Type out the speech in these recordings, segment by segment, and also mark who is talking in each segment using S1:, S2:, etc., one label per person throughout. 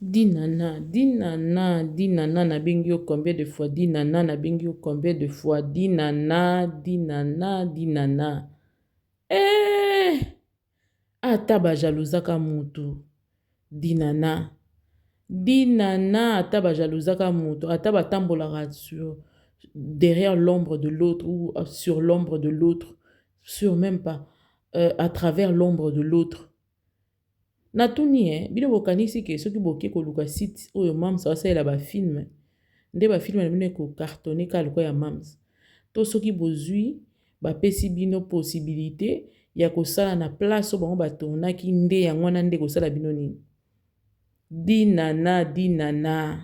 S1: Dinana, dinana, dinana, na bengi yo combien de fois? Dinana, na bengi yo combien de fois? Dinana, dinana, dinana. Ata ba jalousaka mutu. Dinana. Dinana, ata ba jalousaka mutu. Ata ba tambolaka sur derrière l'ombre de l'autre ou sur l'ombre de l'autre. Sur même pas. À travers l'ombre de l'autre. Natuni, bino bokanisi ke soki boke koluka site oyo mams asalela ba film nde ba film na bino ko cartonner ka loko ya mams to soki bozui ba pesi bino possibilité ya kosala na place oyo bango batonaki nde yango wana nde kosala bino nini dinana dinana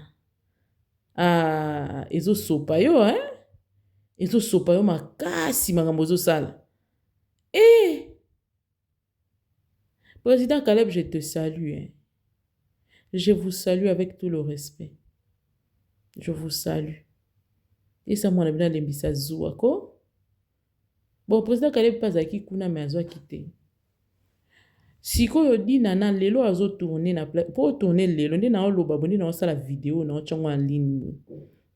S1: ezosopa yo ezosopa yo makasi makambo ozosala Président Caleb, je te salue. Je vous salue avec tout le respect. Je vous salue. Et ça, moi, on a bien l'embissa zouako. Bon, Président Caleb, pas à qui kuna mais azo quitté. Si ko di nana lelo azo tourner na pour tourner lelo ndi na loba bondi na la vidéo na changwa en ligne.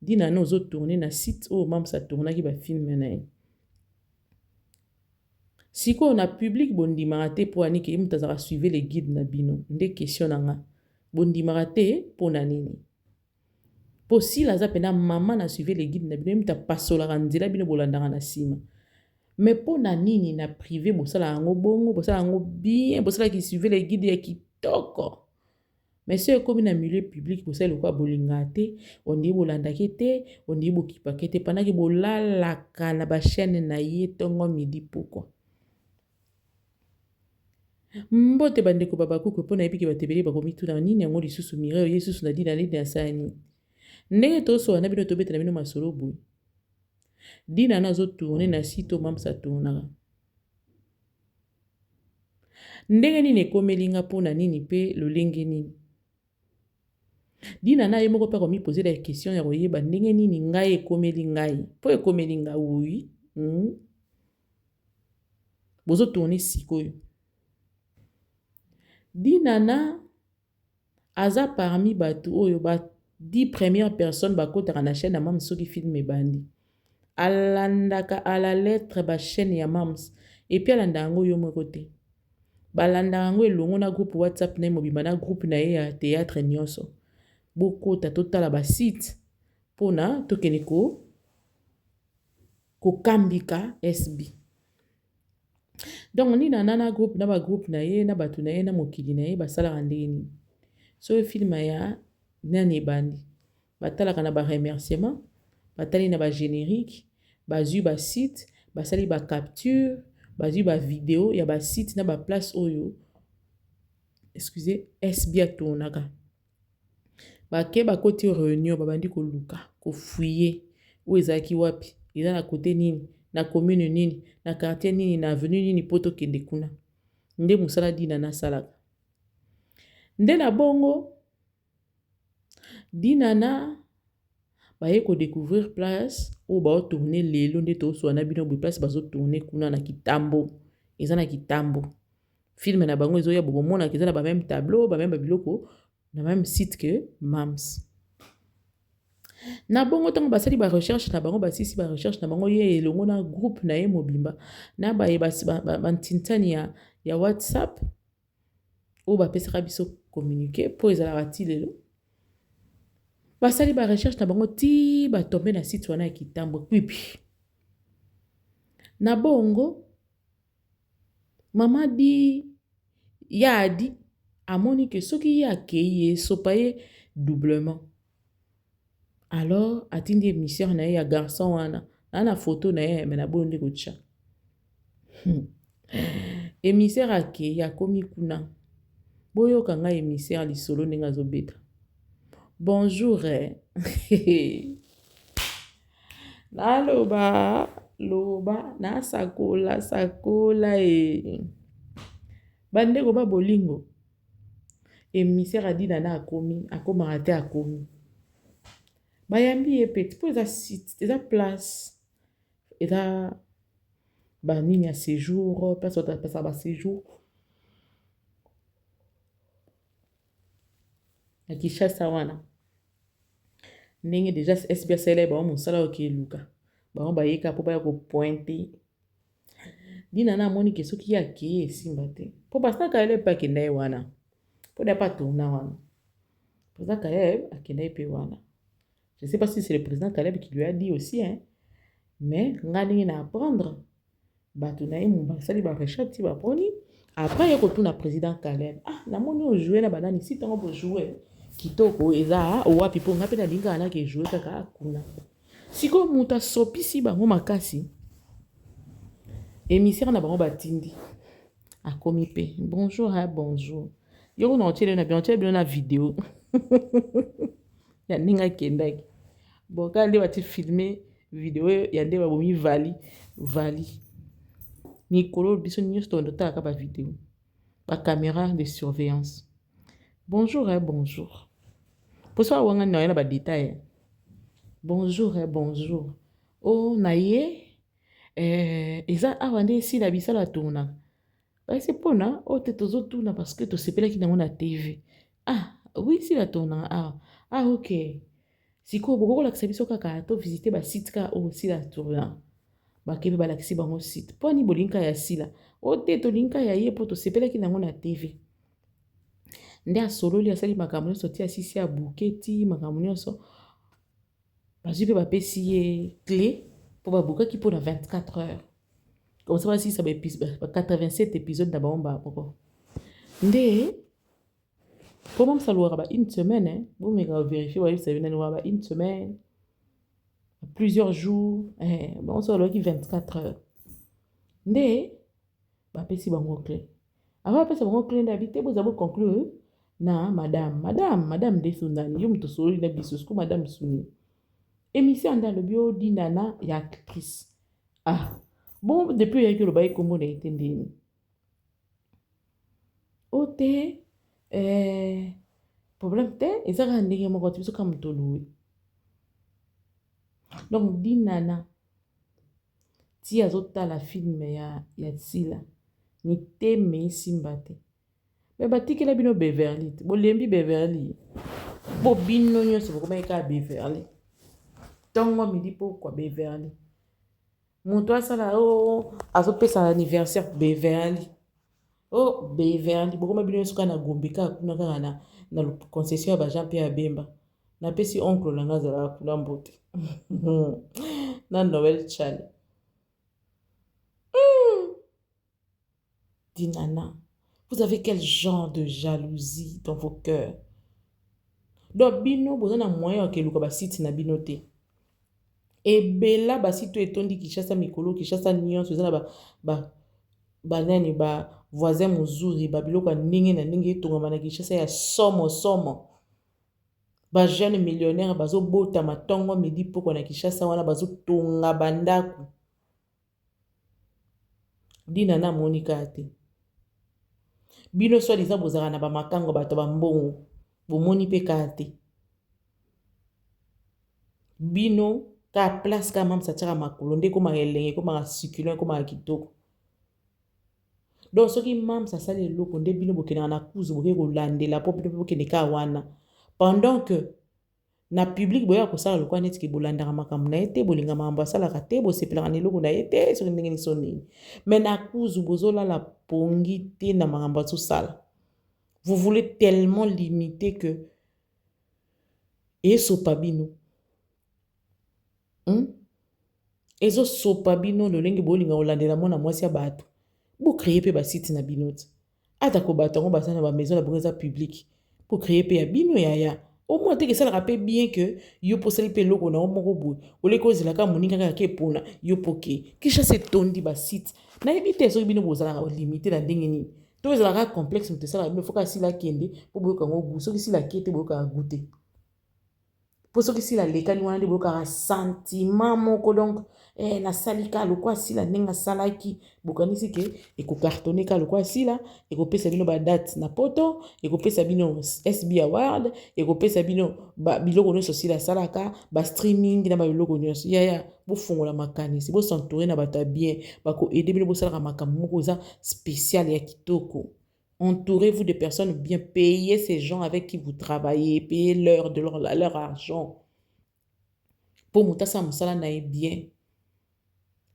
S1: Di nana azo tourner na site oh mam ça tourna ki ba film na. Si on a public bondi marate pour ani ke mutazara suivre les guides na bino nde question nanga bondi marate pour nanini pour si la zapena maman na suivre les guides na bino muta pasola ranzela bino bolandanga na sima mais pour nanini na privé bosala ngo bongo bosala ngo bien bosala ki suivre les guides ya kitoko mais c'est comme na milieu public bosala quoi bolingate on dit bolanda kete on dit bokipa kete pendant que bolala kana ba chaîne na yetongo midi pourquoi mbote bandeko babakuku mpona yebi ke batebeli bakomituna nini yango lisusu mireo yesusu na dina nini asala nini ndenge tosola na bino tobeta na bino masolo boye dina nazotourne na site oyo mamsa tournaka ndenge nini ekomelinga mpona nini mpe lolenge nini dina na ye moko mpe akomipozela question ya koyeba ndenge nini ngai ekomeli ngai mpo ekomeli nga wi bozotourne sikoyo dinana aza parmi bato oyo ba 10 premières personnes bakotaka na chaîne ya mams soki film ebandi alandaka à la lettre ba chaîne ya mams et puis alanda yango yo moko te balandaka yango elongo na groupe WhatsApp na ye mobimba na groupe na ye ya théâtre nyonso bokota totala ba site mpona tokende kokambika SB donc ni na groupe na ba groupe na ye na bato na ye na mokili na ye basalaka ndenge nini so film ya nani ebandi batalaka na ba remerciement batali na ba générique bazui ba site basali ba capture bazui ba vidéo ya ba site na ba place oyo excusez SB atonaka bake bakoti réunion babandi koluka kofouiller o ezaki wapi eza na côté nini na commune nini na quartier nini na avenue nini poto kende kuna nde musala dina na salaka nde na bongo dinana baye ko découvrir place ou ba tourner lelo nde to so na bino bo place bazo tourner kuna na Kitambo eza na Kitambo film na bango ezo ya bomona eza na ba même tableau ba même biloko na même site que mams na bongo tango basali ba recherche na bango basisi ba recherche na bango ye elongo na groupe na ye mobimba na ba bantintani ya WhatsApp ou ba pesaka biso communiquer pour ezala ti lelo basali ba recherche na bango ti ba tomber na site wana ya Kitambo pipi na bongo mama di yadi amoni que soki ya keye sopa ye doublement alors atindi émission na ye ya garçon wana na photo na ye mais na bondi kocha émissaire ake ya komi kuna boyoka ngai émissaire lisolo ndenge azobeta bonjour naloba loba na sakola bandeko ba bolingo émissaire adina na akomaka te akomi bayambi ye peti mpo eza site eza place eza banini ya séjour place otapesa ba séjour à Kinshasa wana ndenge déjà SBS célèbre ba mosala oke luka ba ba yeka po ba ko pointer dina na moni ke soki ya ke simba te po basta ka ele pa kenda wana po da pas tourner wana président Caleb akenda pe wana je sais pas si c'est le président Caleb qui lui a dit aussi hein mais ngani na apprendre bato na ye basali ba recherche ba poni après yeko tuna président Caleb na moni o jouer na banani si tango bo jouer kitoko eza wapi po ngape na linga na ke jouer kaka kuna siko muta sopisi bango makasi émissaire na bango batindi akomi pe bonjour bonjour yoko na otele na bien otele na vidéo ya ninga kendaki bon quand nde bati filmer vidéo ya nde babomi vali mikolo biso nyonso tondotaka ba vidéo ba caméra de surveillance bonjour bonjour pour ça wanga na ba détail bonjour bonjour oh na ye eza awande si la bisala tourna c'est pona o te tozo tourna parce que to sepelaki nango na TV oui si la tourna ok siko boko la biso kaka to visiter ba site ka o si la tourna bakebe balakisi bango site po ni bolinka ya sila o te to linka ya ye po to sepelaki nango na TV nde asololi asali makambo nyonso ti asisi ya buketi makambo nyonso bazwi mpe bapesi ye clé po babukaki mpo na 24 heures comme ça basisa ba 87 épisodes na bango moko nde po mamsaluwaka ba une semaine bomeka vérifier bayebisa bino nani ba une semaine plusieurs jours bango so balobaki 24 heures nde bapesi bango clé avant bapesa bango clé nde abi te boza boconclure na madame nde sundani yo moto sololi na biso siku madame suni émission nde alobi odinana ya actrice bon depuis oyaki oloba ye kombo na ye te ndeni o te problème te ezaka ndenge moko te biso ka moto olowe donc dinana ti azotala filme ya sila miteme esimba te me batikela bino Beverly te bolembi Beverly bo bino nyonso bokomaki kaka Beverly ntongo midi pokwa Beverly moto asala azopesa anniversaire Beverly Beverly bokoma bino nyonso kaka na Gombe kaka kuna kaka na concession ya bajean mpe ya bemba napesi oncle nanga azalaka kuna mbote na Noël Chale Dinana, vous avez quel genre de jalousie dans vos cœurs? Donc bino bozana moyen ke luka ba site na bino te ebela ba site etondi Kinshasa mikolo Kinshasa nyonso ezana ba nani ba voisin mozuri ba biloko ndenge na ndenge etongama na Kinshasa ya somo ba jeune millionnaire bazo bota matongo midi poko na Kinshasa wana bazo tonga bandaku Dinana monika te bino so diza bozaka na ba makango bato ba mbongo bomoni pe kate bino ka place ka mam satira makolo nde ko maelenge ko ma succulent ko ma kitoko donc soki mam sa sale loko nde bino bokena na kuzu boke ko landela po bino bokene ka wana pendant que na public boya ko sala lokwa neti ki bolandaka makambo na ete bolinga makambo asalaka te bosepelaka na eloko na ete soki ndenge niso nini mais na kuzu bozolala pongi te na makambo azosala vous voulez tellement limiter que esopa bino ezosopa bino lolenge bolinga olandela mwana mwasi ya bato bo créer pe ba site na bino te ata ko bato ngo basana ba maison na bonza public pour créer pe ya bino ya au moins te que ça le rappelle bien que yo poseli pe loko na omoko boy ole ko zela ka moninga ka ke pona yo poke kisha se tondi ba site na ebite so bino bozala limiter na ndenge ni to ezala ka complexe mte sala bino foka sila kende po boyoka ngo gu so sila kete boyoka goûter po so sila lekani wana de boyoka sentiment moko donc na salika lokwa sila nenga salaki bokanisi ke eko cartonner ka lokwa sila eko pesa bino ba date na poto eko pesa bino SB award eko pesa bino biloko nyonso sila salaka ba streaming na ba biloko nyonso ya bo fungola makanisi bo s'entourer na bata bien bako aider bino bo salaka makambo moko za spécial ya kitoko Entourez-vous de personnes bien. Payez ces gens avec qui vous travaillez. Payez leur argent. Pour moutassa moussala nae bien.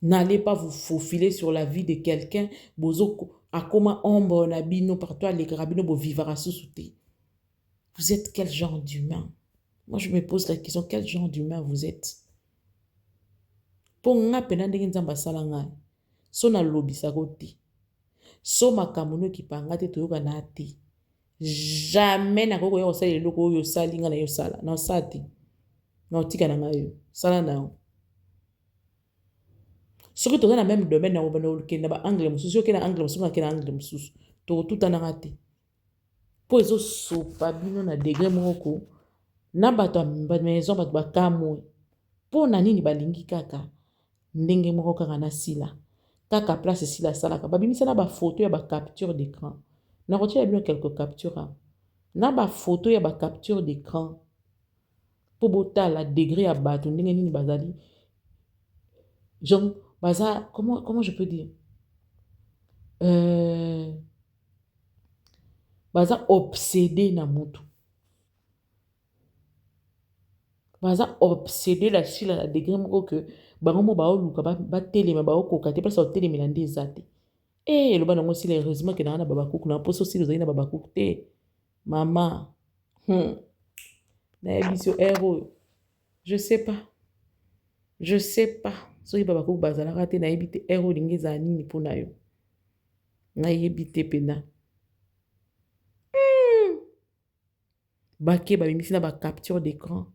S1: N'allez pas vous faufiler sur la vie de quelqu'un. Bozo akoma ombre nabino partout à l'égrabino bo vivara sous-souté. Vous êtes quel genre d'humain? Moi, je me pose la question, quel genre d'humain vous êtes? Pour nga pena ndenge nzamba sala nga. So na lobisa kote. So makamuno ki panga te toyoka na te. Jamais na koko yo sala eloko yo sali nga na yo sala. Na osati. Na otika na nga yo. Sala na yo. Soki toza na même domaine na obana na ba angle mususu yoke na angle mususu na kena angle mususu. To tuta na te. Po ezo sopa bino na degré moko na bato ba maison bato bakamo. Po na nini balingi kaka ndenge moko kaka na sila. Kaka place sila salaka. Babimisa na ba photo ya ba capture d'écran. Na retia bien quelques captures. Na ba photo ya ba capture d'écran. Po bota la degré ya bato ndenge nini bazali. Genre baza comment je peux dire? Baza obsédé na mutu. Baza obsédé la sila la degré moko que bango ba oluka ba telema ba okoka te place otelema na ndezate. Le ban nango sila heureusement que na baba kuku na poso sila ozali na baba kuku te. Mama. Na ebiso héros. Je sais pas. Je sais pas. Soki baba kuku bazalaka te na ebite héros lingeza nini pona yo. Na ebite pena. Bake babimisi na ba capture d'écran.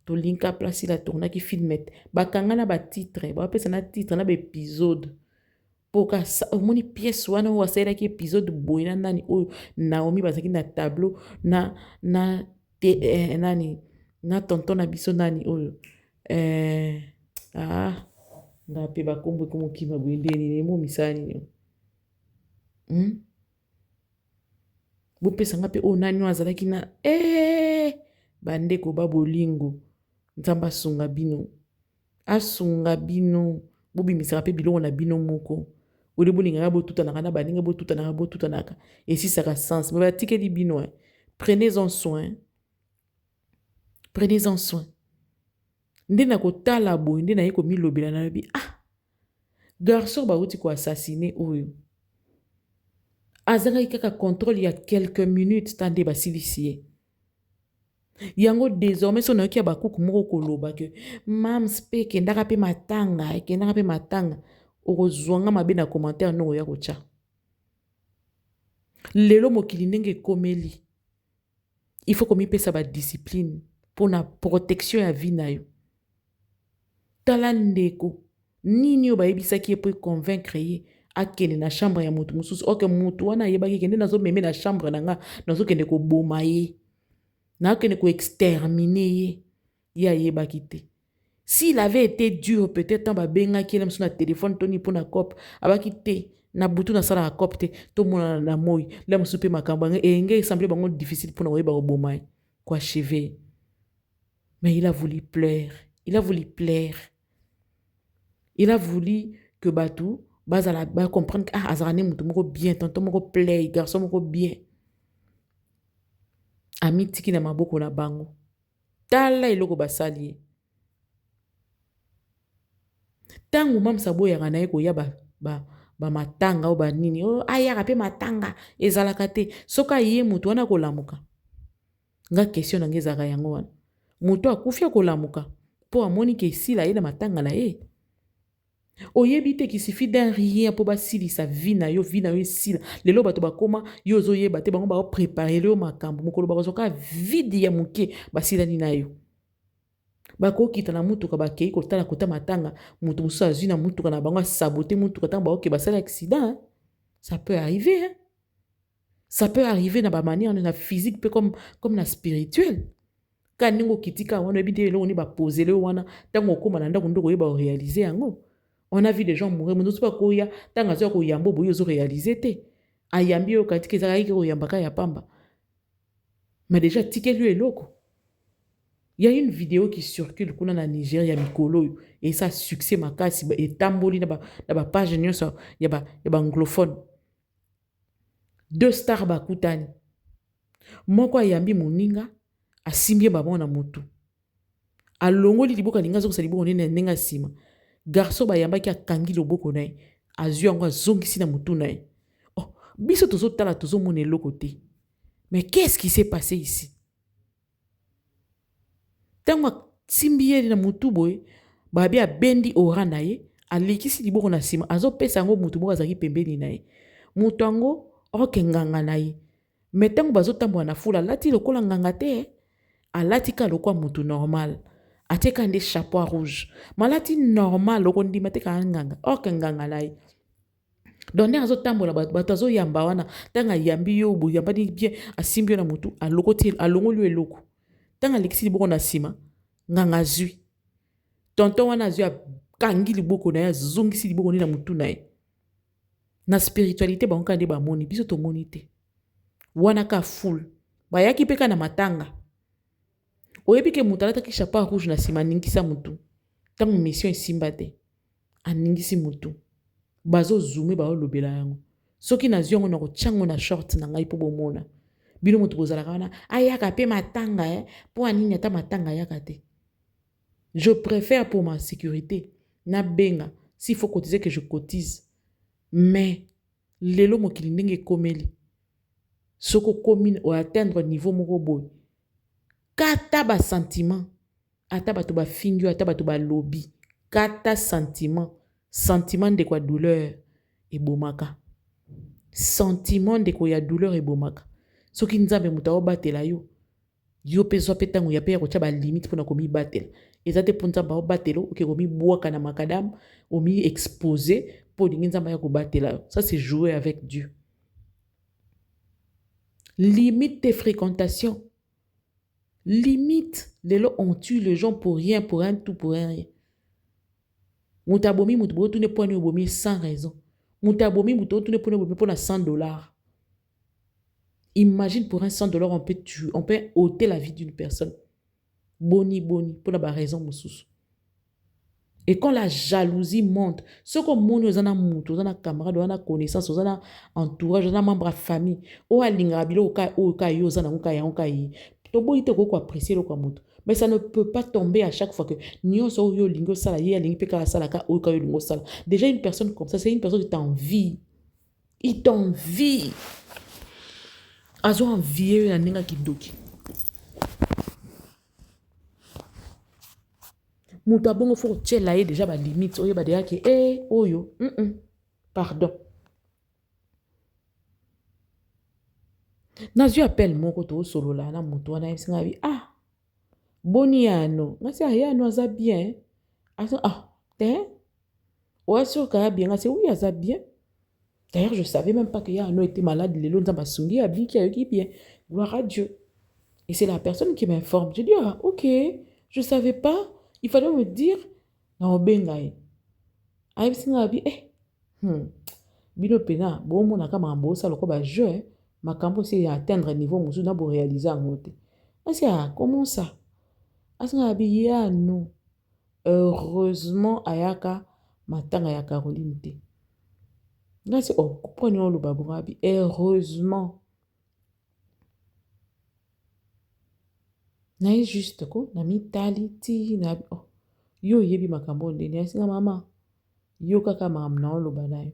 S1: To linka place la tourna qui filmette. Bakanga na ba titre. Ba pesa na titre na ba épisode. Poka moni pièce wana wa saira ki épisode boyina nani o Naomi bazaki na tableau na nani na tonton na biso nani oyo ngape bakombo ko mokima bwendeni ne mo misani bo pesa ngape o nani azalaki na bandeko babolingo nzamba sunga bino asunga bino bobimisa pe biloko na bino moko Ode bolinga botutanaka na baninga botutanaka et si ça a sens mais batike di bino prenez-en soin. Prenez-en soin. Ndena ko tala boy ndena yeko milobela na bi garçon ba uti ko assassiner oyo. Azanga kaka contrôle il y a quelques minutes tande ba silicier. Yango désormais son oki ba kuku moko koloba que mam speke ndaka pe matanga Orozwanga mabe na commentaire no ya kocha. Lelo mokili ndenge komeli. Il faut qu'on pesa ba discipline pour la protection ya vie na yo. Tala ndeko nini yo ba ebisaki pour convaincre ye akene na chambre ya mutu mususu oke mutu wana yebaki kende nazo meme na chambre nanga nazo kende ko boma ye. Na kende ko exterminer ye ya yebaki te. S'il avait été dur, peut-être, on benga qui aime son téléphone, Tony pour na cop, abaki te, na butu na sala cop te, tout le monde na moi, là me souper ma campagne, et il semblait vraiment difficile pour nous au bon mai, quoi chevet. Mais il a voulu plaire, il a voulu plaire. Il a voulu que Batou, bazala, ba comprendre que azarane moutou moko bien, tonton moko play, garçon moko bien. Ami tiki na maboko na bango. Tala iloko basalier. Tangu mam sabo ya gana eko ya ba matanga o ba nini aya pe matanga ezalaka te soka ye mutu wana kolamuka nga question na ngezaka yango wana mutu akufia kolamuka po amoni ke sila ye na matanga na ye oyebi te ki suffit d'un rien po basilisa vie na yo sila lelo bato bakoma yo ozoyeba te bango ba préparer le makambo mokolo bakozoka vide ya muke basilani na yo bakokita na mutuka bakei kotala kota matanga mutu musu azwi na mutuka na bango saboter mutuka tanga baoke basala accident ça peut arriver ça peut arriver na ba manière na physique peu comme na spirituel kaningo kitika wana ebite lo ni ba poser le wana tango koma na ndako ndoko yeba réaliser yango on a vu des gens mourir mais pas koya tanga zo ko yambo boyo zo réaliser te ayambi yo katika ezaka ko yambaka ya pamba mais déjà tike lui eloko. Il y a une vidéo qui circule kuna na Nigeria mikolo et ça succès makasi et tamboli na ba page nyonso ya ba anglophone. deux stars bakutani moko ayambi moninga asimbie bango na motu alongoli liboka linga azokisa liboko nene ndenge nsima garçon bayambaki akangi loboko na ye azwi yango azongisi na motu na ye. Oh, biso tozotala tozomona eloko te, mais qu'est-ce qui s'est passé ici? Ntango asimbi ye na motu boye babi abendi ora na ye alikisi liboko na nsima azopesa yango motu moko azalaki pembeni na ye motu yango oke nganga na ye. Mais ntango bazotambola na fula alati lokola nganga te, alati ka lokwa motu normal ateka nde chapeau rouge malati normal loko ndima te ka nganga oke nganga na ye. Donc nde azotambola bato azoyamba wana ntango ayambi yo boye yambani bien asimbi yo na motu alongoli yo eloko ntango alikisi liboko na nsima nganga azwi tonton wana azwi akangi liboko na ye azongisi liboko na motu na ye. Na spiritualité bango nde bamoni biso tomoni te wana ka ful bayaki peka na matanga oyebi ke moto alataki chapeau rouge na nsima aningisa motu ntango mission esimba te aningisi motu bazozume baolobela yango soki nazwi yango na kotyango na short na ngai mpo bomona bino moto bozalaka wana ayaka mpe matanga mpo anini ata matanga ayaka te. Je préfère pour ma sécurité na benga s'il faut cotiser que je cotise, mais lelo mokili ndenge ekomeli soko komi o atteindre niveau moko boye kata ba sentiment ata bato bafingi ata bato balobi kata sentiment de quoi douleur ebomaka sentiment de quoi ya douleur ebomaka soki nzambe moto aobatela yo yo mpe zwa mpe ntango ya mpe ya kotya balimite mpona komibatela eza te mpo nzambe aobatela oke komibwaka na makadamu omi expose mpo olingi nzambe ya kobatela yo. Ça c'est jouer avec Dieu. Limite tes fréquentations. Limite. Lelo on tue les gens pour rien, pour un tout, pour un rien. Moutabomi moutabo tu ne point obomi sans raison. Moutabomi moutabo tu ne point obomi pour $100. Imagine pour $100 on peut tuer, on peut ôter la vie d'une personne. Boni pour la raison mousous. Et quand la jalousie monte, ce qu'on monte aux amours, aux camarades, aux connaissances, aux entourage, aux membres de famille, aux alingabilo, aux cailloux, aux cailloux, aux apprécier le kwamoto. Mais ça ne peut pas tomber à chaque fois que nous sommes au lingo sala, y a lingo peka sala ka au caillou lingo sala. Déjà une personne comme ça, c'est une personne qui t'envie. Il t'envie. Azo envie na ninga kidoki. Mouta bongo faut tchela déjà ba limite oyo ba déjà que oyo pardon. Nazu appelle moko to solo la na mutu wana yesinga bi boni ano ngasi ayano aza bien aso te ouais sûr ka bien ngasi oui aza bien. D'ailleurs je savais même pas que Yano était malade le lonza basungi abi ki ayoki bien. Gloire à Dieu. Et c'est la personne qui m'informe. Je dis OK, je savais pas. Il fallait me dire, non, bengaï. Aïe, singabi, bino pena, bon, mon akama mbo, ça le koba jeu, ma campo c'est atteindre un niveau, moussou, n'a beau réaliser en moté. Comment ça? Asingabi, ya, non. Heureusement, ayaka, matang ayaka Caroline te. Là, c'est, prenons le babouabi, heureusement. Na juste ko na mitali ti na yo yebi makambo ndeni asinga mama yo kaka mam na oloba na yo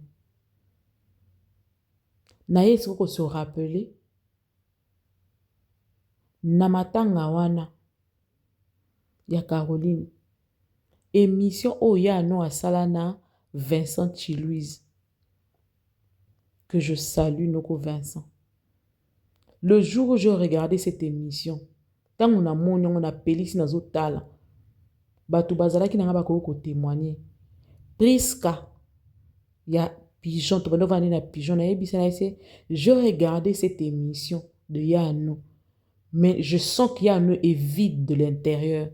S1: na yesu ko se rappeler na matanga wana ya Caroline émission oya no asala na Vincent Chilouise que je salue noko Vincent. Le jour où je regardais cette émission tant on a mon on a pelisi na zotala bato bazalaki na ngaba ko témoigner Priska ya pigeon to bano vani na pigeon na ebisa na ese je regardais cette émission de Yano mais je sens que Yano est vide de l'intérieur.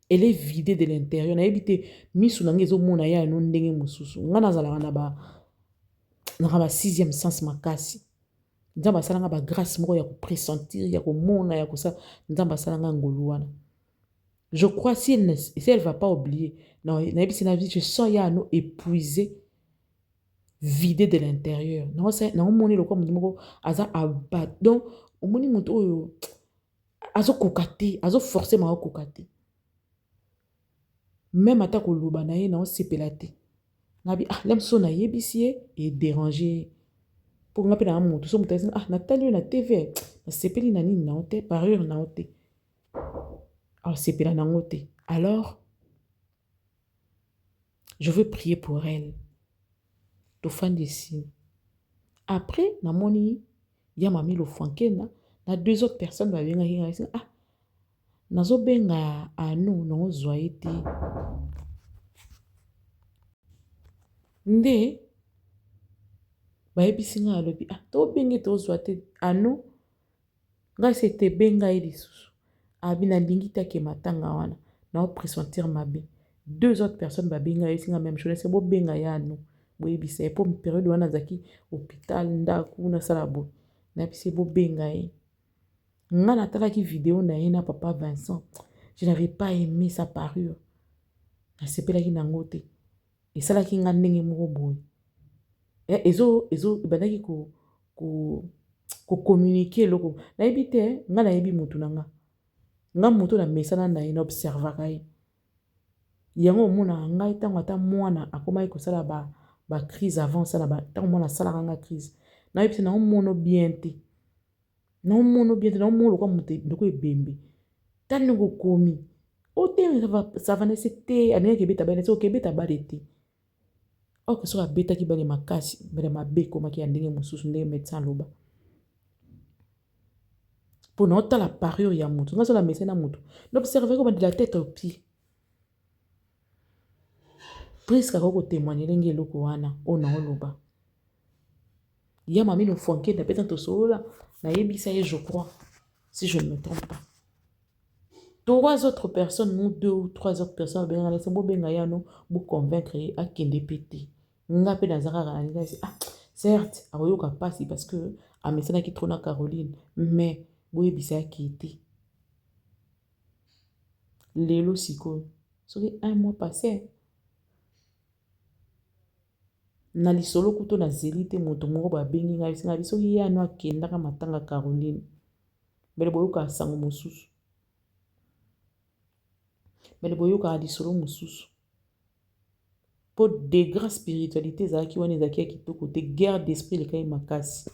S1: Elle est vidée de l'intérieur na ebité misu na ngezo mona Yano ndenge mususu ngana zala na ba 6e sens makasi. Nzamba salanga ba grâce moko ya ko pressentir ya ko mona ya ko sa nzamba salanga ngoluana. Je crois si elle va pas oublier non na vie je sens Yano épuisé vidé de l'intérieur. Non, c'est non moni le quoi mon aza abat. Donc au moni moto azo kokate, azo forcer ma kokate. Même ata ko loba na ye na on sepelate. Nabi ah lem so na yebisi et déranger. Pour nga pe na moto so moto ah Nathalie na TV. Na sepeli na nini na ote parure na ote. Ah sepela na ote. Alors je veux prier pour elle. To fan ici. Après na moni ya mami lo fankena na deux autres personnes ba benga hinga ah nazo benga anu no zoaite nde ba yebisi nga alobi ah to bengi to zoate anu nga se te benga ili susu abi na lingi take matanga wana na o pressentir mabe deux autres personnes ba benga yebisi nga même chose c'est bo benga ya anu bo yebisa po période wana zaki hôpital ndaku na salabo na bisi bo benga ye nga natalaki vidéo na ye na papa Vincent je n'avais pas aimé sa parure nasepelaki nango te esalaki nga ndenge moko boye ezo ebandaki communiquer eloko nayebi te nga nayebi mutu na nga mutu na mesana na ye na observaka ye yango omona ngai ntango ata mwana akomaki kosala ba crise avant ça ntango mwana asalaka nga crise nayebi te naomona bien te naomona bien te naomona lokwa mutu ndoko ebembe tani ndenge okomi ote ça va nese te alingaki ebeta bale te okebeta bale te ok soki abetaki bale makasi bale mabe ekomaki ya ndenge mosusu ndenge médecin aloba mpo na otala parure ya motu nga sola mese na motu naobserve koma de la tête au pied presque akoko kotémoigne ndenge eloko wana oyo na oloba ya mami nofonke na peta tosolola nayebisa ye je crois si je ne me trompe pas trois autres personnes ou deux ou trois autres personnes benga laisse bo benga ya no bo convaincre a kende pété nga pe nazaka kana ah certes akoyoka pasi parce que amesana ki trop na Caroline mais boye bisa ki été lelo siko soki un mois passé na lisolo kuto na zelite moto moko ba bengi nga bisinga bisoki ya no akendaka matanga Caroline bele boyoka sango mosusu bele boyoka lisolo mosusu pour degré spiritualité ezalaki wana ezalaki ya kitoko te guerre d'esprit lekai makasi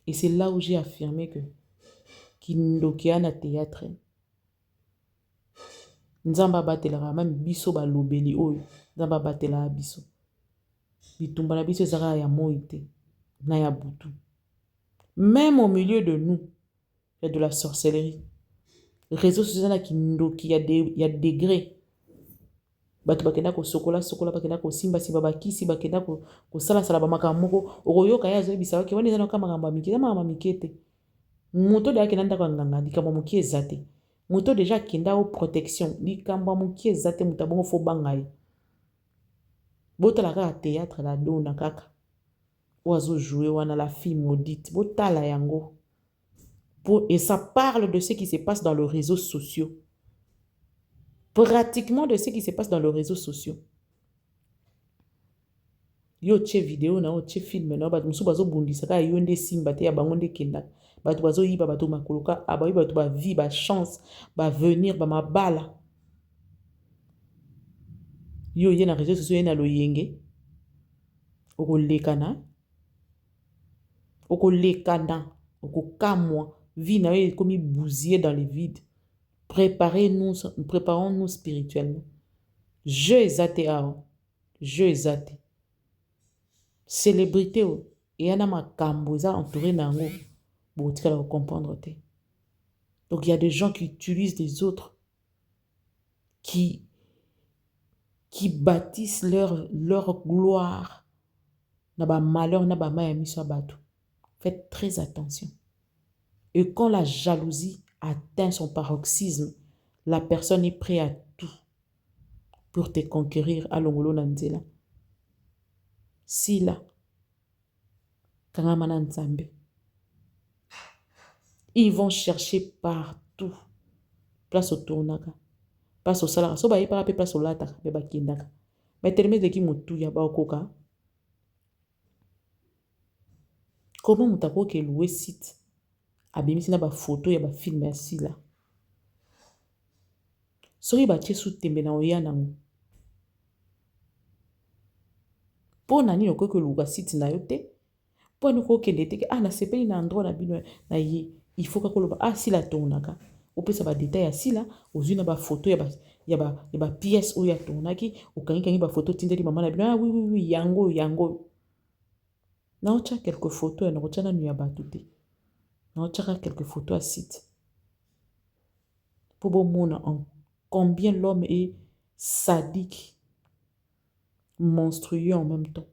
S1: et c'est là où j'ai affirmé que kindoki ana théâtre nzamba abatelaka même biso balobeli oyo nzamba abatelaka biso bitumba na biso ezalaka ya moi te na ya butu même au milieu de nous il y a de la sorcellerie réseau social na kindoki ya degré bato bakenda kosokola sokola bakenda kosimba simba bakisi bakenda kosala sala bamakambo moko okoyoka ye azoyebisa oke wana eza na makambo ya mike eza makambo ya mike te moto deja akenda ndako ya nganga likambo ya moke eza te moto deja akenda o protection likambo ya moke eza te moto abongo fo banga ye botala kaka théâtre la dona kaka oyo azojoue wana la fille maudite botala yango et ça parle de ce qui se passe dans les réseaux sociaux pratiquement de ce qui se passe dans les réseaux sociaux. Yo tche vidéo na yo tche film na bato musu bazo bundisa ka yo nde simba te ya bango nde kenda bato bazo yiba bato makoloka abayi bato ba vie ba chance ba venir ba mabala yo ye na réseaux sociaux ye na loyenge okolekana okokamwa vie na yo ekomi bousillé dans le vide. Préparons-nous spirituellement. Je ezate awa. Je ezate. Célébrité o. Et yana makambo eza entouré nango. Bon, tu vas comprendre te. Donc il y a des gens qui utilisent les autres. Qui bâtissent leur gloire. Na ba malheur, na ba maya miso bato. Faites très attention. Et quand la jalousie atteint son paroxysme, la personne est prête à tout pour te conquérir à l'ongolo nanzela. Si là, kangamana nzambe, ils vont chercher partout. Place au tournaka, place au salara. So ba yipara pe place au lataka, be ba kindaka. Mais terme de ki mutu ya ba okoka. Comment mutako ke louer site abimisi na ba photo ya ba film ya sila. Soki batie sous tembe na oya nango. Po nani okoki louer site na yo te. Po niko kende te na sepeli na endroit na bino na ye. Il faut koloba sila tonaka. Opesa ba détail ya sila, ozwi na ba photo ya ba pièce oya tonaki, okangi ba photo tindeli mama na bino. Oui, yango. Na ocha quelques photos na ocha na nuya batu te. Na ocha quelques photos à site. Pour mona en combien l'homme est sadique, monstrueux en même temps.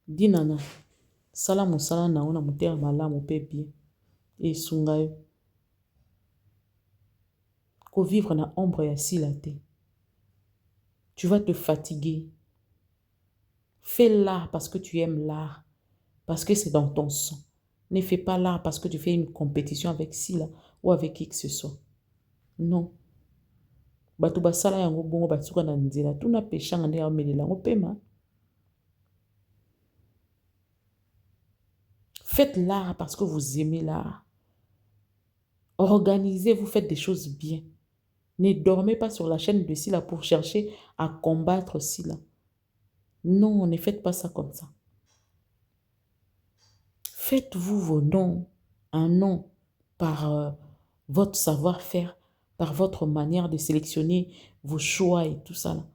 S1: Dinana, sala mosala na ona mutere malamu pe bien. Et sungayo. Ko vivre na ombre ya sila te. Tu vas te fatiguer. Fais l'art parce que tu aimes l'art. Parce que c'est dans ton sang. Ne fais pas l'art parce que tu fais une compétition avec Sila ou avec qui que ce soit. Non. Bato basala yango bongo batsuka na nzela. Tuna peshanga nde amelela ngo pema. Faites l'art parce que vous aimez l'art. Organisez, vous faites des choses bien. Ne dormez pas sur la chaîne de Sila pour chercher à combattre Sila. Non, ne faites pas ça comme ça. Faites-vous vos noms, un nom par votre savoir-faire, par votre manière de sélectionner vos choix et tout ça. Là.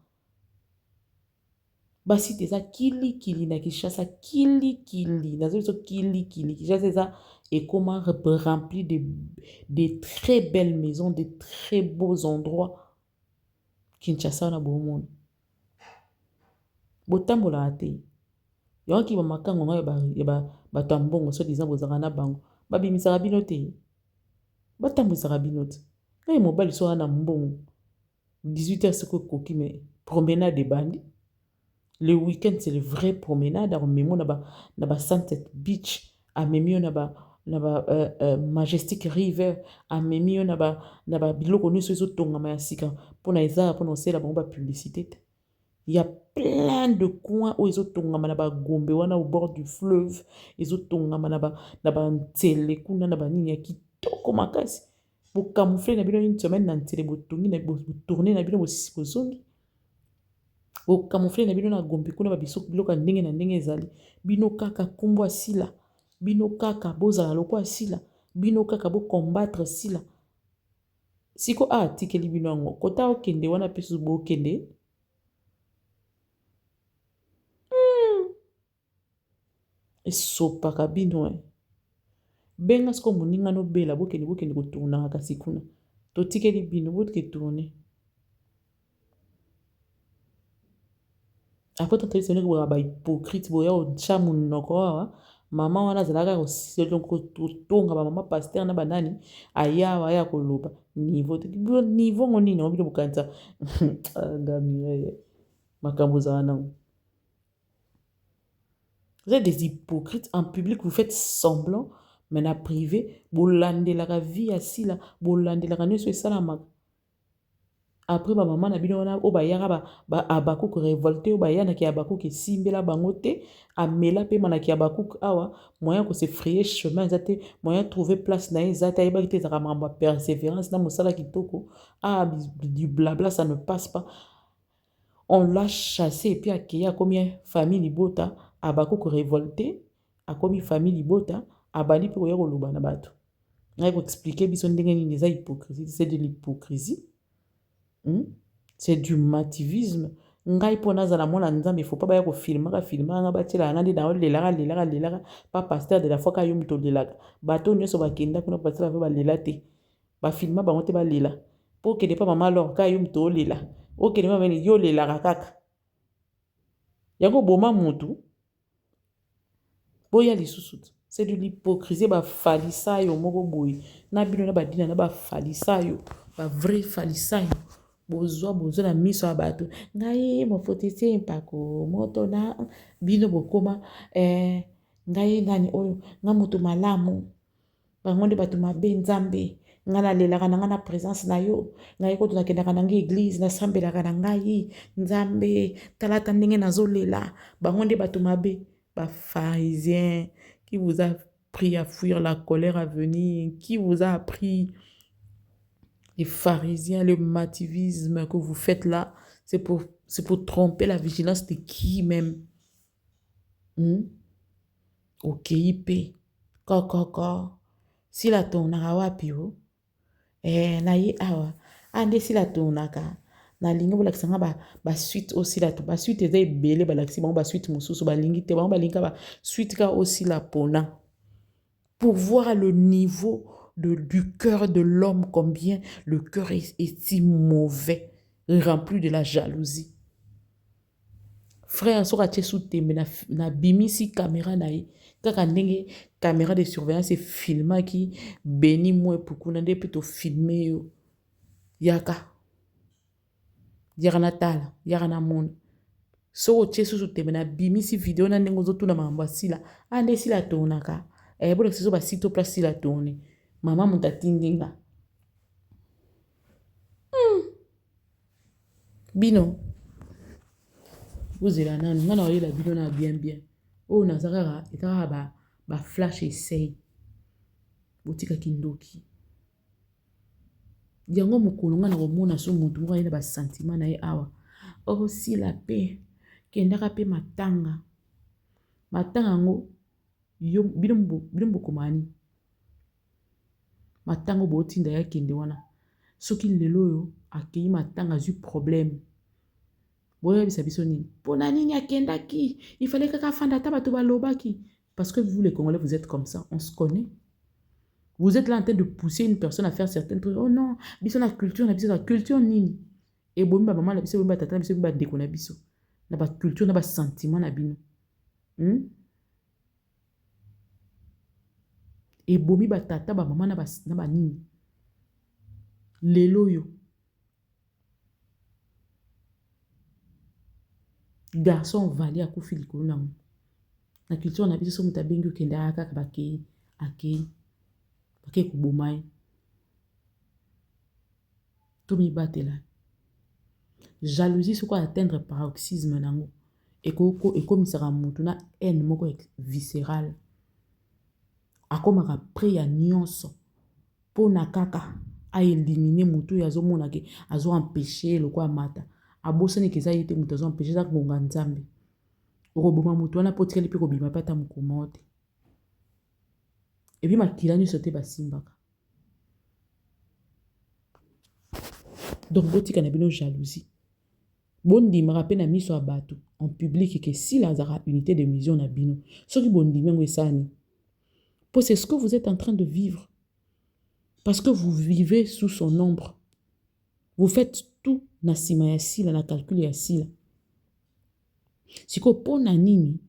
S1: Basi teza kili na Kishasa kili nazo kili Kishasa ça et comment remplir de très belles maisons, de très beaux endroits. Kinshasa na bomon. Botambola ate. Yonki ba makango nga bato mbongo so disant bozaka na bango babimisaka bino te batambwisaka bino te na mobali so na mbongo 18h c'est koki mais promenade de bandi le week-end c'est le vrai promenade à memo na ba Sunset Beach à memio na ba Majestic River à memio na ba biloko nyonso ezotongama ya sika mpona eza mpona osala bango ba publicité te. Il y a plein de coins où ils ont tongama na ba gombe wana au bord du fleuve, ils ont tongama na ba ntele kuna na ba nini ya kitoko makasi. Bo camoufler na bino une semaine na ntele bo tongi na bo tourner na bino bo sisi bozongi. Bo camoufler na bino na gombe kuna ba biso biloko ndenge na ndenge ezali. Bino kaka kombo asila, bino kaka bozala loko asila, bino kaka bo combattre sila. Siko tikeli bino ngo kota okende wana pesu bo kende. Esopaka bino benga siko moninga no bela bokende kotourna kasi kuna totikeli bino boke tourner après tant c'est que ba hypocrite boya o chamu noko mama wana zalaka ko tonga ba mama pasteur na banani aya ya koloba niveau ngoni no bino bukanza ngami makambo zana. Vous êtes des hypocrites. En public, vous faites semblant, mais en privé, vous landez la vie assis là, vous landez la nuit sur ça. Après, ma maman n'a bien au bayara ba abakouk révolté, au bayana qui abakouk et simbela bangote, a mela pe manaki abakouk awa, moyen que se frayer chemin, zate, moyen trouver place na zate, aïba qui te persévérance, na mosala kitoko, du blabla, ça ne passe pas. On l'a chassé et puis à Kéa, combien famille libota, Abakouk révolté, a commis famille libota, Abali pour y avoir le bateau. Il faut expliquer, hypocrisie, c'est de l'hypocrisie. C'est du mativisme. Ngai pona za la mona nzambe faut pas ba ko filmer nga batela ngandi na lela pas pasteur de la foi ka yum to lela bato nyoso ba kenda kuna pasteur ba lela te ba filmer ba ngote ba lela pour que ne pas maman alors ka yum to lela ok ne mama yo lela kaka yango boma mutu boya lisusu c'est de l'hypocrisie ba falisa yo moko boy na bino na badina na ba falisa yo ba vrai falisa yo bozo na miso ya bato ngai mofotisi mpako moto na bino bokoma ngai nani oyo nga moto malamu bango nde bato mabe nzambe ngana lelaka na ngana présence na yo ngai ko tunakendaka na ngai église nasambelaka na ngai nzambe talata ndenge nazolela bango nde bato mabe bapharisien qui vous a pris à fuir la colère à venir, qui vous a appris les pharisiens, le mativisme que vous faites là, c'est pour tromper la vigilance de qui même? Ok, IP. Koko. Si la tonaka wapi o? Na ye awa. Ande si la tonaka. Na lingi bolakisanga ba suite aussi la to. Ba suite eza ebele balakisi bango ba suite mosusu ba lingi te bango ba lingi ba suite ka aussi la pona. Pour voir le niveau du cœur de l'homme, combien le cœur est si mauvais, rempli de la jalousie. Frère, soka tche sous tembe na bimisi caméra nae. Kaka ndenge caméra de surveillance filma qui béni moi pour qu'on ait plutôt filmé yo. Yaka. Yaka natala, yaka na monde. Soko tche sous tembe na bimisi vidéo na ndenge zo tuna mamba sila. Ande sila tonaka. Bon, c'est ça, bah, si tu places la tournée. Maman m'a dit, Bino. Vous êtes là, non, non, la bino na bien. Oh, Nazara, et ba flash essaye. Botika kindoki. Yango mokolonga na romona so mutu mwa ina ba sentiment na ye awa. Oh, si la paix. Kendaka pe matanga. Matanga ngo. Yo bilombo komani matango botinda ya kende wana soki lelo yo akei matanga zu problème boya bisa biso nini pona nini akendaki il fallait kaka fanda ta bato balobaki parce que vous les Congolais vous êtes comme ça on se connaît vous êtes là en train de pousser une personne à faire certaines trucs oh non biso na culture nini et bomi ba maman na biso bomi ba tata na biso bomi ba ndeko na biso na ba culture na ba sentiment na bino et bomi batata ba maman na ba nini lelo yo garçon vali akufi likolo na na culture na biso so muta bengi okende aka bakei akei kubomai to mi batela jalousie soko atteindre paroxysme nango ekomisaka mutu na haine moko viscérale akomaka pre ya nyonso pona kaka a éliminer mutu ya zo mona ke azo empêcher loko amata abosani keza yete mutu azo empêcher za konga nzambe okoboma mutu wana potikali pe kobima pata mukoma te et puis makila nyonso te basimbaka donc botika na bino jalousie bondimaka pe na miso ya bato en public ke si lazara unité de mesure na bino soki bondimi yango esani. C'est ce que vous êtes en train de vivre. Parce que vous vivez sous son ombre. Vous faites tout na sima ya sila, na calcul ya sila. Siko po na nini,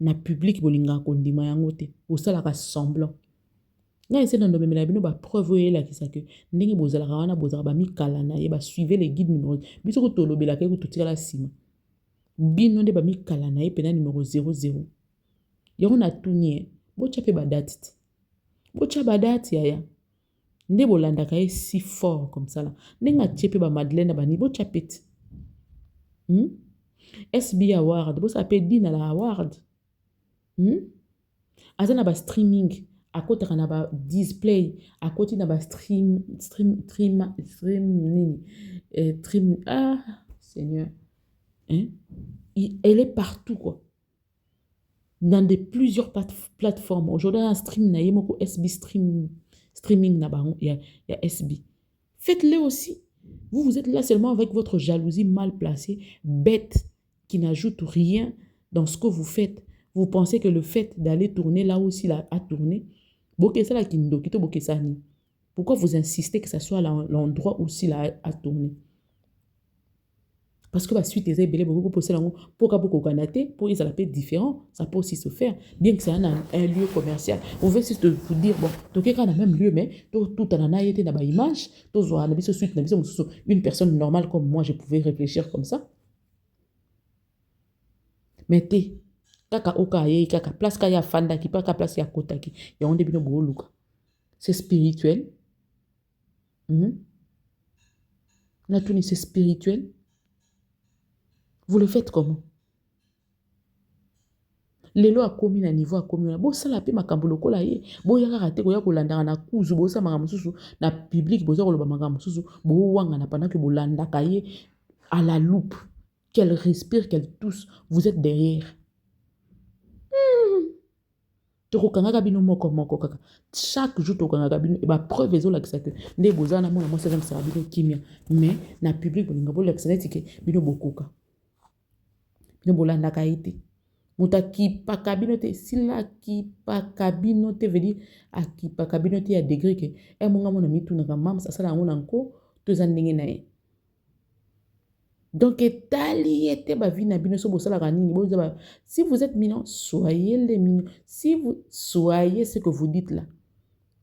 S1: na public bolinga kondima yango te, osalaka semblant. Nga ese dans domaine na bino ba preuve ye la kisake, ndenge bozalaka wana bozalaka ba mikala na ye ba suivez les guides numéro. Biso ko tolobela ke ko totika la sima. Bino nde ba mikala na ye pena numéro 00. Yango na tunie. Bocha pe badati ti. Bocha badati yaya. Nde bolandaka ye si fort comme ça là. Nenga tie pe ba Madeleine ba ni bocha peti. SB Award. Bosa pe di na la award. Azana ba streaming. Akota na ba display. Akoti na ba stream ah Seigneur. Elle est partout quoi. Dans plusieurs plateformes. Aujourd'hui, un stream na yemoko SB streaming na bango ya SB. Faites-le aussi. Vous êtes là seulement avec votre jalousie mal placée, bête, qui n'ajoute rien dans ce que vous faites. Vous pensez que le fait d'aller tourner là aussi là à tourner, pourquoi vous insistez que ça soit l'endroit aussi là à tourner? Parce que la suite des ébélés, beaucoup poser pour canate, pour ils appellent différent, ça peut aussi se faire, bien que c'est un lieu commercial. Vous pouvez juste vous dire, bon, donc il y a le même lieu, mais tout en a été dans ma image, une personne normale comme moi, je pouvais réfléchir comme ça. Mais t'es, kaka okaye, kaka place kaya fanda, qui pas place ya kota, qui y a un début de luka. C'est spirituel, Na tout c'est spirituel. Vous le faites comment? Lelo a commis na niveau a commis. Bon, ça la paix makambo lokola ye. Bon, yaka rate ko ya kolanda na kuzu. Bon, ça makambo susu. Na public, bon, ça koloba makambo susu. Bon, wanga na pendant que bolanda kaye à la loupe. Qu'elle respire, qu'elle tousse. Vous êtes derrière. Tokokanga bino moko moko kaka. Chaque jour tokokanga bino et ba preuve ezo la que nde bozana mona moi ça ça bino kimia. Mais na public bolinga bo la que bino bokoka. Bino bolanda kaite. Muta kipa kabinote sila kipa kabinote veut dire a kipa kabinote à degré que e monga mona mitu na mam ça sala ngona nko to zandenge na ye. Donc etali ete ba vie na bino so bosala kanini bo ba si vous êtes mignon soyez les mignons si vous soyez ce que vous dites là.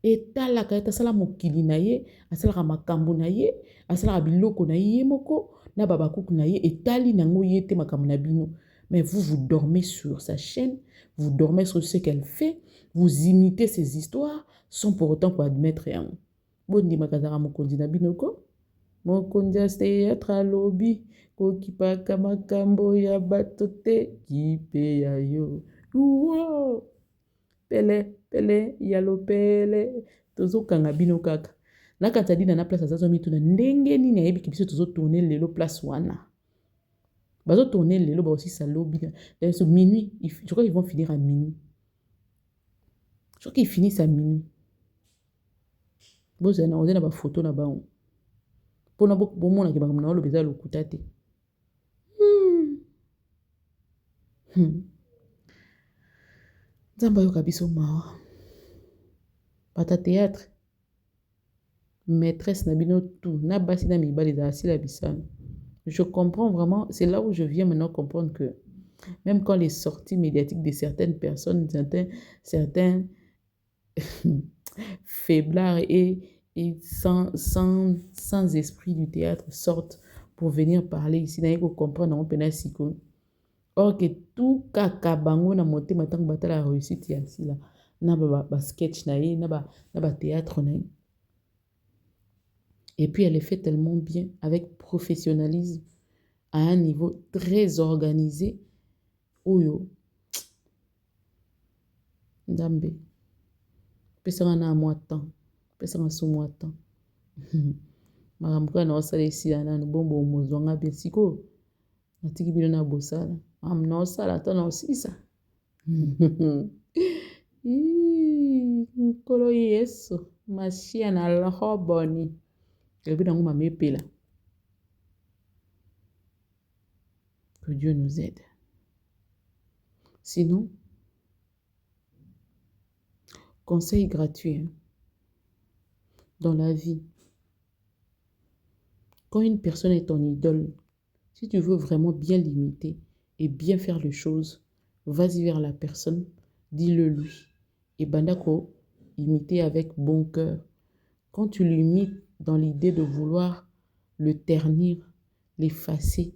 S1: Etala ka eta sala mokili na ye asala makambo na ye asala biloko na ye moko na baba kuku na ye etali nango yete makambo na bino. Mais vous, vous dormez sur sa chaîne, vous dormez sur ce qu'elle fait, vous imitez ses histoires, sans pour autant pour admettre rien. Bon, di makazara mokondi na binoko, mokondi a théâtre à lobby, kokipa kamakambo ya batote, kipe ya yo. Wow! Pele, pele, yalo pele, tozo kanga bino kaka. Na katadi na place azazo mitu na ndenge nini ayebi kibiso tozo tourner lelo place wana. Bazo tourner les lobes aussi ça lobby. Donc minuit, je crois qu'ils vont finir à minuit. Je crois qu'ils finissent à minuit. Bon, on a une photo là-bas. Pour nous, bon, mon a qui va nous le baiser le coutate. Zamba yo kabiso mawa. Pata théâtre. Maîtresse nabino tout. Na basi na mibali da asila bisano. Je comprends vraiment, c'est là où je viens maintenant comprendre que même quand les sorties médiatiques de certaines personnes, certains faiblards et sans esprit du théâtre sortent pour venir parler ici, n'a pas comprendre on peut siko. Or que tout kakabango na monté maintenant batala réussite ici là, na ba sketch na ba théâtre na. Et puis elle est fait tellement bien avec professionnalisme à un niveau très organisé. Oyo Nzambe pesanga na moi temps pesanga sous moi temps makambo na osala esila nanu bombo mozwanga bien siko natiki bino na bosala na osala to na osisa nkolo yesu mashia na loho boni ebi nango mamepela. Que Dieu nous aide. Sinon, conseil gratuit hein, dans la vie. Quand une personne est ton idole, si tu veux vraiment bien l'imiter et bien faire les choses, vas-y vers la personne, dis-le lui. Et bandako, imiter avec bon cœur. Quand tu l'imites dans l'idée de vouloir le ternir, l'effacer,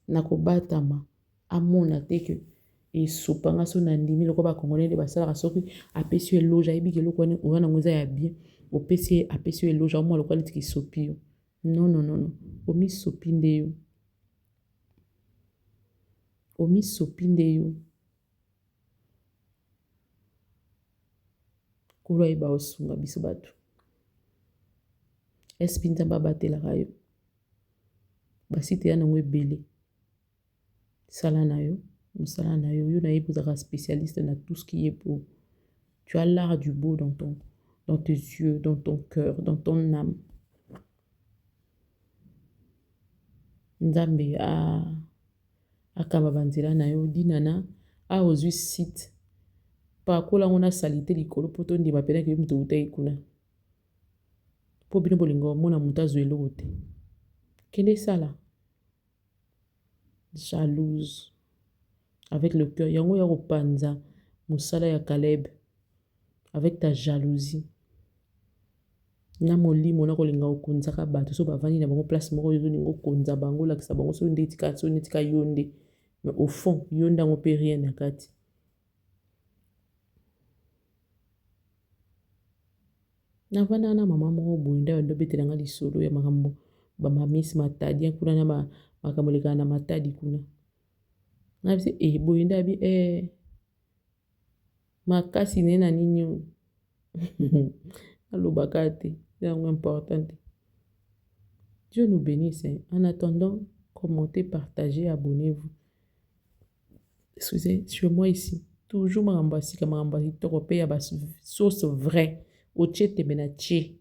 S1: nakobatama, amona teke, et soupanga son andimi, le koba congolais de basala soki, apesi eloge, aibi ke lokwane, ouana ngoza ya bien, opesi apesi eloge, au moins le kwane tiki sopi. Non, non, non, non. Omi sopinde yo. Omi sopinde yo. Kuro eba osunga biso batu. Espinta babate la rayo. Basite ya nangwe bele. Sala na yo. Msala na yo. Yo na yebu zaka spécialiste na tout ce qui est beau. Tu as l'art du beau dans tes yeux, dans ton cœur, dans ton âme. Nzambe akaba banzela na yo dinana a ozwi site pa kola ngona salite likolo poto ndima pena ke mutu utai kuna po bino bolingo mona muta zwelo te kende sala jalouse avec le cœur yango ya kopanza musala ya Caleb avec ta jalousie na molimo na kolinga okonzaka bato so bavandi na bango place moko yo ningo konza bango lakisa bango so netika yonde mais au fond yonda ngo pe rien na kati. navanda na mama moko boye nde bando betelanga lisolo ya makambo bamamisi matadi kuna na makambo elekana na matadi kuna na bisi boye nde abi makasi ne na nini oyo alobaka te yango important te. Dieu nous bénisse. En attendant, commentez, partagez, abonnez-vous. Excusez, sur moi ici. Toujours marambasi, marambasi, toko pe ya bas sauce vraie. Oche te menache.